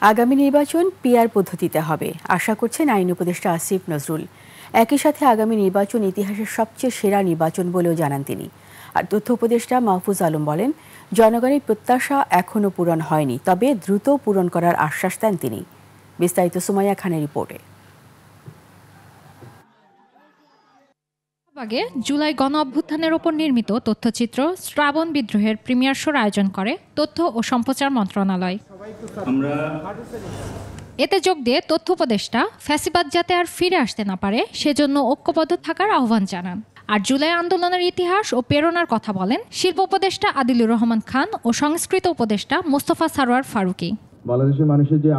আগামী নির্বাচন পিআর পদ্ধতিতে হবে আশা করছেন আইন উপদেষ্টা আসিফ নজরুল। একই সাথে আগামী নির্বাচন ইতিহাসের সবচেয়ে সেরা নির্বাচন বলেও জানান তিনি। আর তথ্য উপদেষ্টা মাহফুজ আলম বলেন, জনগণের প্রত্যাশা এখনও পূরণ হয়নি, তবে দ্রুত পূরণ করার আশ্বাস দেন তিনি। বিস্তারিত সুমাইয়া খানের রিপোর্টে। আগে জুলাই গণ অভ্যুত্থানের ওপর নির্মিত তথ্যচিত্র শ্রাবণ বিদ্রোহের প্রিমিয়ার শোর আয়োজন করে তথ্য ও সম্প্রচার মন্ত্রণালয়। এতে যোগ দিয়ে তথ্য উপদেষ্টা ফ্যাসিবাদ যাতে আর ফিরে আসতে না পারে সেজন্য ঐক্যবদ্ধ থাকার আহ্বান জানান। আর জুলাই আন্দোলনের ইতিহাস ও প্রেরণার কথা বলেন শিল্প উপদেষ্টা আদিলুর রহমান খান ও সংস্কৃতি উপদেষ্টা মোস্তফা সারোয়ার ফারুকী। বাংলাদেশের মানুষের যে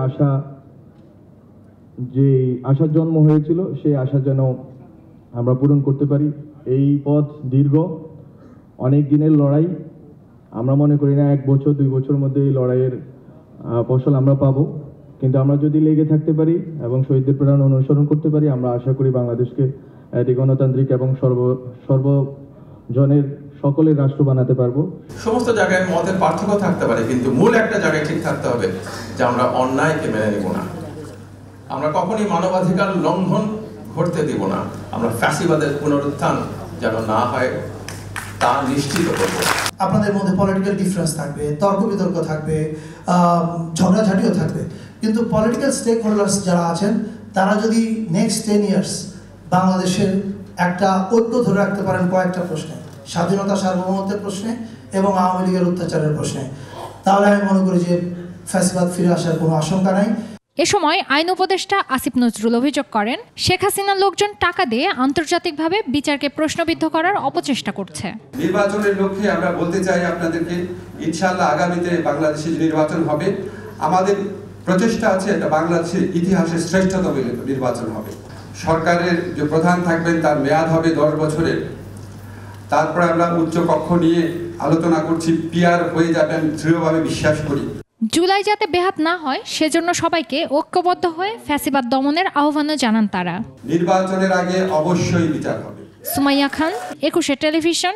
আশার জন্ম হয়েছিল সেই আশা যেন আমরা পূরণ করতে পারি। এই পথ দীর্ঘ, অনেক দিনের লড়াই। আমরা মনে করি না 1 বছর 2 বছরের মধ্যে এই লড়াইয়ের ফসল আমরা পাবো, কিন্তু আমরা যদি লেগে থাকতে পারি এবং শহীদদের প্রেরণা অনুসরণ করতে পারি, আমরা আশা করি বাংলাদেশকে একটি গণতান্ত্রিক এবং সর্বজনের সকলের রাষ্ট্র বানাতে পারবো। সমস্ত জায়গায় মতের পার্থক্য থাকতে পারে, কিন্তু মূল একটা জায়গায় ঠিক থাকতে হবে যে আমরা অন্যায়কে মেনে নেব না, আমরা কখনই মানবাধিকার লঙ্ঘন ঘটতে দিব না, আমরা ফ্যাসিবাদের পুনরুত্থান যেন না হয় তা নিশ্চিত করব। আপনাদের মধ্যে পলিটিক্যাল ডিফারেন্স থাকবে, তর্ক বিতর্ক থাকবে, ঝগড়াঝাটিও থাকবে, কিন্তু পলিটিক্যাল স্টেক হোল্ডার্স যারা আছেন তারা যদি নেক্সট 10 ইয়ার্স বাংলাদেশের একটা ঐক্য ধরে রাখতে পারেন কয়েকটা প্রশ্নে, স্বাধীনতা সার্বভৌমত্বের প্রশ্নে এবং আওয়ামী লীগের অত্যাচারের প্রশ্নে, তাহলে আমি মনে করি যে ফ্যাসিবাদ ফিরে আসার কোনো আশঙ্কা নাই। এ সময় আইন উপদেষ্টা আসিফ নজরুল অভিযোগ করেন, শেখ হাসিনার লোকজন টাকা দিয়ে আন্তর্জাতিকভাবে বিচারকে প্রশ্নবিদ্ধ করার অপচেষ্টা করছে। নির্বাচনের লক্ষ্যে আমরা বলতে চাই আপনাদেরকে, ইনশাআল্লাহ আগামীতে বাংলাদেশে নির্বাচন হবে। আমাদের প্রচেষ্টা আছে এটা বাংলাদেশের ইতিহাসের শ্রেষ্ঠতম নির্বাচন হবে। সরকারের যে প্রধান থাকবেন তার মেয়াদ হবে 10 বছরের। তারপরে আমরা উচ্চ কক্ষ নিয়ে আলোচনা করছি, পিআর হয়ে যাবে আমি দৃঢ়ভাবে বিশ্বাস করি। জুলাই যাতে বেহাত না হয় সেজন্য সবাইকে ঐক্যবদ্ধ হয়ে ফ্যাসিবাদ দমনের আহ্বানও জানান তারা। নির্বাচনের আগে অবশ্যই বিচার হবে। সুমাইয়া খান, 21 টেলিভিশন।